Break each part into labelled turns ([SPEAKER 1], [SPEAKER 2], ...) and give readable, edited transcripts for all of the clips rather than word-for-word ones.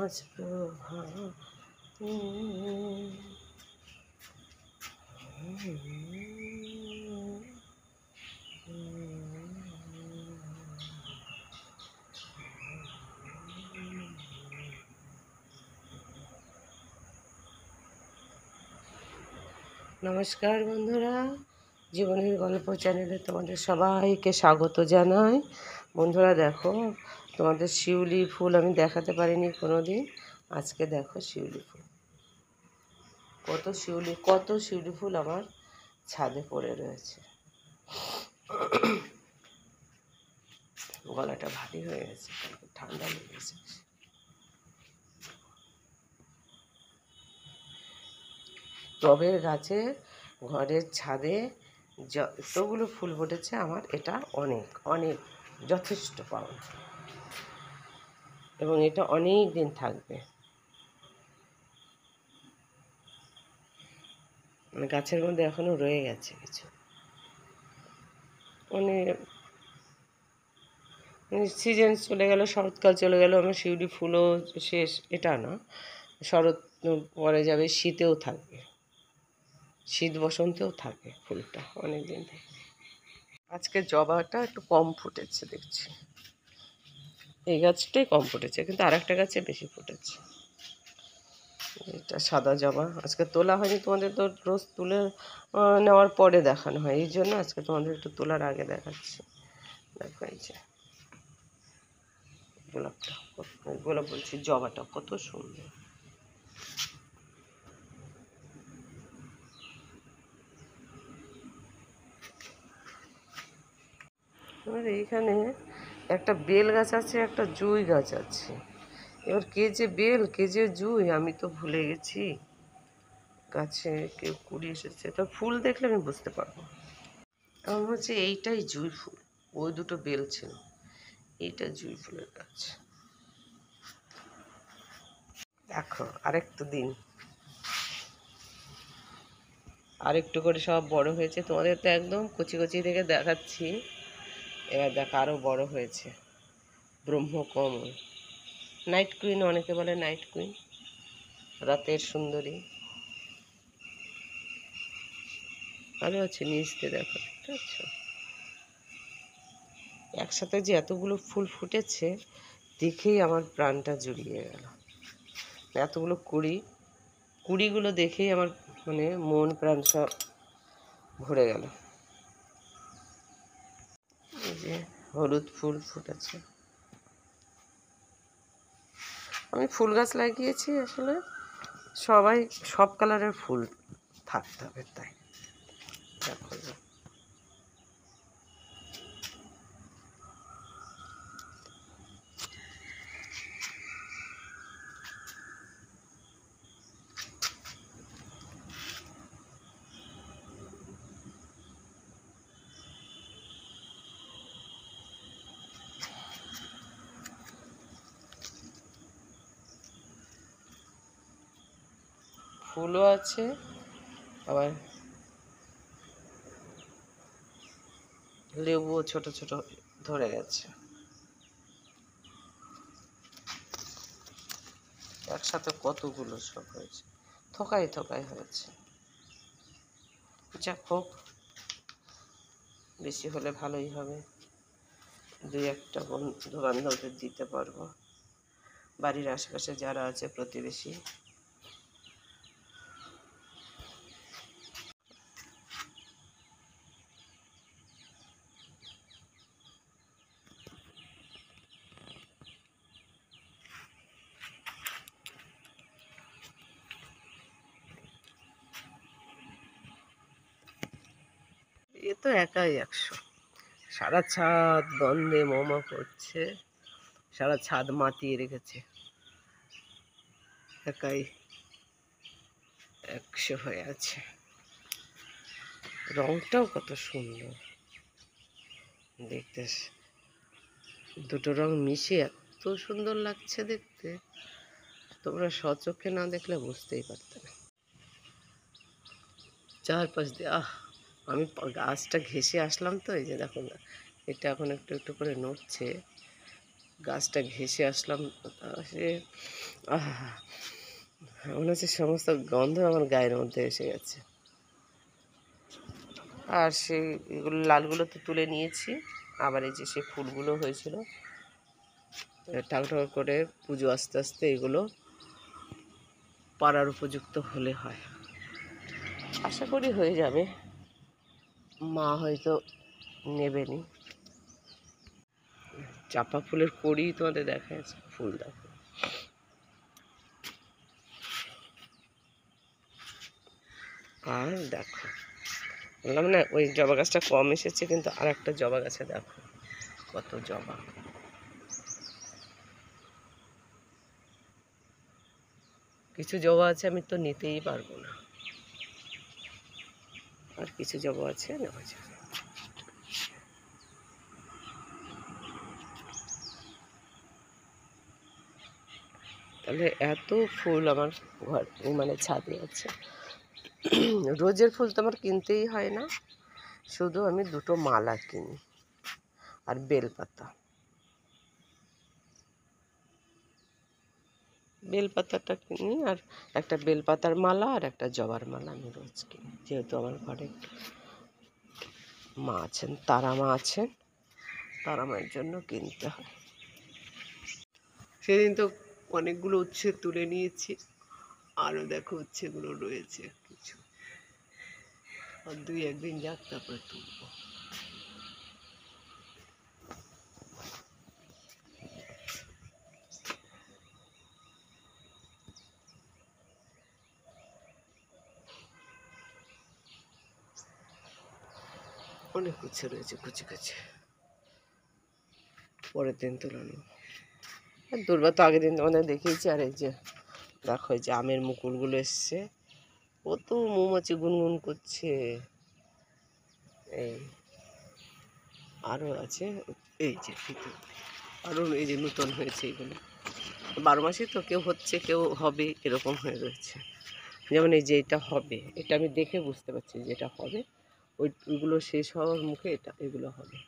[SPEAKER 1] আজ প্রভা নমস্কার বন্ধুরা, জীবনের গল্প চ্যানেলে তোমাদের সবাইকে স্বাগত জানাই। বন্ধুরা দেখো, তোমাদের শিউলি ফুল আমি দেখাতে পারিনি কোনো দিন। আজকে দেখো শিউলি ফুল, কত শিউলি ফুল আমার ছাদে পড়ে রয়েছে। গলাটা ভারী হয়ে গেছে, ঠান্ডা লেগেছে। টবের গাছে ঘরের ছাদে যতগুলো ফুল ফুটেছে আমার এটা অনেক অনেক যথেষ্ট পাওয়া, এবং এটা অনেক দিন থাকবে। মানে গাছের মধ্যে এখনো রয়ে গেছে কিছু, মানে সিজন চলে গেল, শরৎকাল চলে গেল, আমার শিউলি ফুলও শেষ এটা না। শরৎ পরে যাবে, শীতেও থাকবে, শীত বসন্তেও থাকে ফুলটা অনেক দিন থাকে। আজকে জবাটা একটু কম ফুটেছে দেখছি, এই গাছটাই কম ফুটেছে, কিন্তু আরেকটা গাছে বেশি ফুটেছে। এটা সাদা জবা, আজকে তোলা হয়নি। তোমাদের তো রোজ তুলে নেওয়ার পরে দেখানো হয়, এই জন্য আজকে তোমাদের একটু তোলার আগে দেখাচ্ছি। দেখো এই যে গোলাপটা, গোলাপ বলছি, জবাটা কত সুন্দর। এবার এইখানে একটা বেল গাছ আছে, একটা জুঁই গাছ আছে। এবার কে যে বেল কে যে জুঁই আমি তো ভুলে গেছি। গাছে কেউ কুড়ি এসেছে, তো ফুল দেখলে আমি বুঝতে পারবো। আমার হচ্ছে এইটাই জুঁই ফুল, ওই দুটো বেল ছিল, এইটা জুঁই ফুলের গাছ। দেখো আরেকটু দিন, আরেকটু করে সব বড় হয়েছে। তোমাদের তো একদম কচি কচি থেকে দেখাচ্ছি, এবার দেখো আরও বড় হয়েছে। ব্রহ্মকমল, নাইট কুইন অনেকে বলে, নাইট কুইন, রাতের সুন্দরী। আরও আছে নিচতে, দেখো ঠিক আছে। একসাথে যে এতগুলো ফুল ফুটেছে দেখেই আমার প্রাণটা জুড়িয়ে গেল। এতগুলো কুড়িগুলো দেখেই আমার মানে মন প্রাণ সব ভরে গেল। এই যে হলুদ ফুল ফুটেছে। আমি ফুল গাছ লাগিয়েছি, আসলে সবাই সব কালারের ফুল থাকতে হবে, তাই দেখো। ফুলও আছে, আবার লেবুও ছোট ছোট ধরে গেছে। একসাথে কতগুলো সব হয়েছে, থোকায় থোকায় হয়েছে। যাক হোক, বেশি হলে ভালোই হবে, দুই একটা বন্ধু বান্ধবদের দিতে পারবো, বাড়ির আশেপাশে যারা আছে প্রতিবেশী। এ তো একাই 100, সারা ছাদ গন্ধে মোমো করছে, সারা ছাদ মাতিয়ে রেখেছে, একাই 100 হয়ে আছে। রংটাও কত সুন্দর দেখতে, দুটো রং মিশে এত সুন্দর লাগছে দেখতে, তোমরা স্বচক্ষে না দেখলে বুঝতেই পারতে না। চারপাশ দিয়ে আমি গাছটা ঘেঁষে আসলাম তো, এই যে দেখো না, এটা এখন একটু একটু করে নড়ছে, গাছটা ঘেঁষে আসলাম, সে মনে হচ্ছে সমস্ত গন্ধ আমার গায়ের মধ্যে এসে গেছে। আর সেই এগুলো লালগুলো তো তুলে নিয়েছি, আবার এই যে সেই ফুলগুলো হয়েছিল ঠাকুর ঠাকুর করে পুজো আস্তে আস্তে এগুলো পাড়ার উপযুক্ত হলে হয়, আশা করি হয়ে যাবে, মা হয়তো নেবেনি। চাপা ফুলের কড়ি তোমাদের দেখা যাচ্ছে, ফুল দেখো। আর দেখো, বললাম না ওই জবা গাছটা কম এসেছে, কিন্তু আর একটা জবা গাছে দেখো কত জবা। কিছু জবা আছে আমি তো নিতেই পারবো না, আর কিছু জবা আছে নেওয়া যাবে। তাহলে এত ফুল আমার ঘর মানে ছাদে আছে। রোজের ফুল তো আমার কিনতেই হয় না, শুধু আমি দুটো মালা কিনি আর বেলপাতা। বেলপাতাটা কিনি, আর একটা বেলপাতার মালা আর একটা জবার মালা আমি রোজ কিনি, যেহেতু আমার ঘরে মা আছেন, তারা মা আছেন, তারা মায়ের জন্য কিনতে হয়। সেদিন তো অনেকগুলো উচ্ছে তুলে নিয়েছি, আরও দেখো উচ্ছেগুলো রয়েছে কিছু, আর দুই একদিন যাক তারপরে তুলবো। অনেক উচ্ছে রয়েছে কুচি কুচি, পরের দিন তুলানো। আর দুর্বা তো আগের দিন তোমাদের দেখিয়েছি। আর এই যে দেখো, এই যে আমের মুকুলগুলো এসছে, কত মৌমাছি গুনগুন করছে। এই আরও আছে, এই যে ভিতরে আরও এই যে নূতন হয়েছে এগুলো। 12 মাসে তো কেউ হচ্ছে কেউ হবে, এরকম হয়ে রয়েছে। যেমন এই যে এটা হবে, এটা আমি দেখে বুঝতে পারছি যে এটা হবে, ওইগুলো শেষ হওয়ার মুখে এগুলো হবে।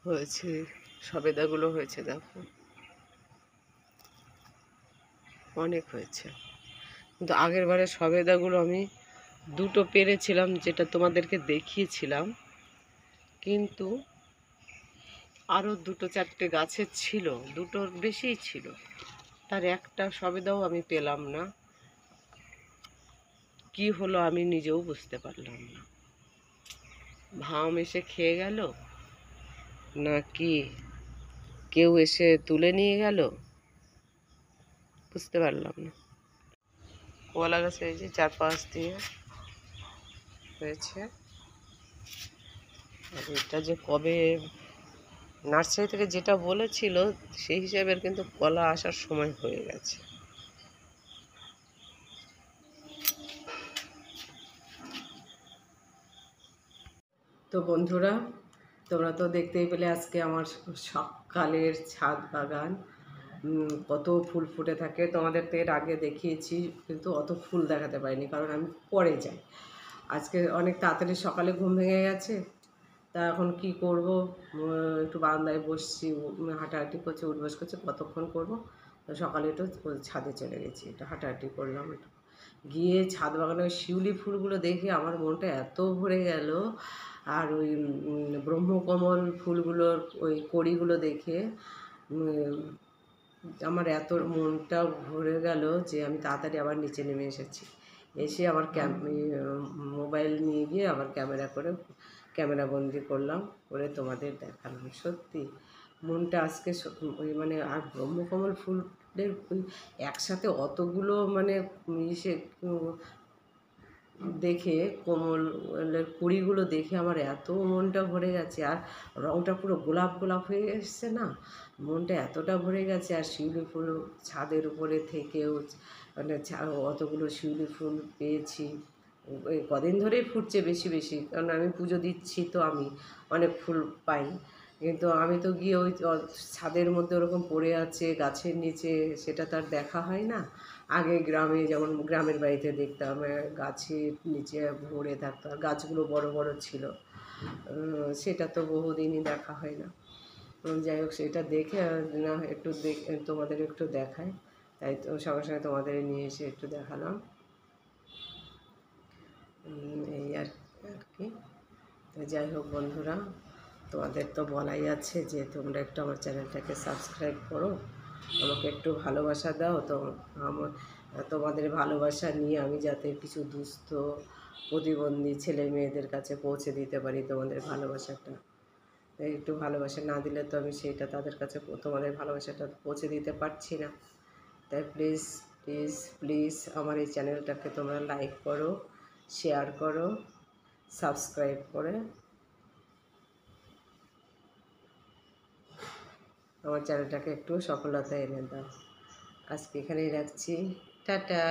[SPEAKER 1] হয়েছে, সবেদাগুলো হয়েছে দেখো, অনেক হয়েছে। কিন্তু আগের বারে সবেদাগুলো আমি দুটো পেরেছিলাম, যেটা তোমাদেরকে দেখিয়েছিলাম, কিন্তু আরও দুটো চারটে গাছে ছিল, দুটোর বেশিই ছিল, তার একটা সবেদাও আমি পেলাম না। কি হলো আমি নিজেও বুঝতে পারলাম না, ভাম এসে খেয়ে গেল নাকি কেউ এসে তুলে নিয়ে গেল, বুঝতে পারলাম না। কলা গাছে এই যে 4-5 দিয়ে হয়েছে, আর এটা যে কবে নার্সারি থেকে যেটা বলেছিল সেই হিসাবের কিন্তু কলা আসার সময় হয়ে গেছে। তো বন্ধুরা, তোমরা তো দেখতেই পেলে আজকে আমার সকালের ছাদ বাগান, কত ফুল ফুটে থাকে। তোমাদের তো এর আগে দেখিয়েছি, কিন্তু অত ফুল দেখাতে পারিনি কারণ আমি পরে যাই। আজকে অনেক তাড়াতাড়ি সকালে ঘুম ভেঙে গেছে, তা এখন কি করব, একটু বারান্দায় বসছি, হাঁটাহাঁটি করছে, উঠবস করছে, কতক্ষণ করব। তো সকালে একটু ছাদে চলে গেছি, একটু হাঁটাহাঁটি করলাম, একটু গিয়ে ছাদ বাগানে ওই শিউলি ফুলগুলো দেখে আমার মনটা এত ভরে গেল। আর ওই ব্রহ্মকমল ফুলগুলোর ওই কড়িগুলো দেখে আমার এত মনটা ভরে গেল যে আমি তাড়াতাড়ি আবার নিচে নেমে এসেছি। এসে আবার মোবাইল নিয়ে গিয়ে আবার ক্যামেরা বন্দি করলাম, করে তোমাদের দেখালাম। সত্যি মনটা আজকে ওই মানে, আর ব্রহ্মকমল ফুলের ওই একসাথে অতগুলো মানে ইসে দেখে, কোমলের কুড়িগুলো দেখে আমার এত মনটা ভরে গেছে, আর রঙটা পুরো গোলাপ গোলাপ হয়ে এসছে না, মনটা এতটা ভরে গেছে। আর শিউলি ফুল ছাদের উপরে থেকেও মানে অতগুলো শিউলি ফুল পেয়েছি। এই কদিন ধরেই ফুটছে বেশি বেশি, কারণ আমি পুজো দিচ্ছি তো আমি অনেক ফুল পাই। কিন্তু আমি তো গিয়ে ওই ছাদের মধ্যে ওরকম পড়ে আছে গাছের নিচে, সেটা তার দেখা হয় না। আগে গ্রামে যেমন গ্রামের বাড়িতে দেখতাম গাছের নিচে ভরে থাকতো আর গাছগুলো বড় বড় ছিল। সেটা তো বহুদিনই দেখা হয় না। যাই হোক, সেটা দেখে না একটু তোমাদের একটু দেখাই, তাই তো সঙ্গে সঙ্গে তোমাদের নিয়ে এসে একটু দেখালাম। এই আর কি। তো যাই হোক বন্ধুরা, তোমাদের তো বলাই আছে যে তোমরা একটু আমার চ্যানেলটাকে সাবস্ক্রাইব করো, আমাকে একটু ভালোবাসা দাও। তো আমার তোমাদের ভালোবাসা নিয়ে আমি যাতে কিছু দুস্থ প্রতিবন্ধী ছেলে মেয়েদের কাছে পৌঁছে দিতে পারি তোমাদের ভালোবাসাটা। একটু ভালোবাসা না দিলে তো আমি সেইটা তাদের কাছে তোমাদের ভালোবাসাটা পৌঁছে দিতে পারছি না। তাই প্লিজ প্লিজ প্লিজ আমার এই চ্যানেলটাকে তোমরা লাইক করো, শেয়ার করো, সাবস্ক্রাইব করে আমার চ্যানেলটাকে একটু সফলতা এনে দাও। আজকে এখানেই রাখছি, টাটা।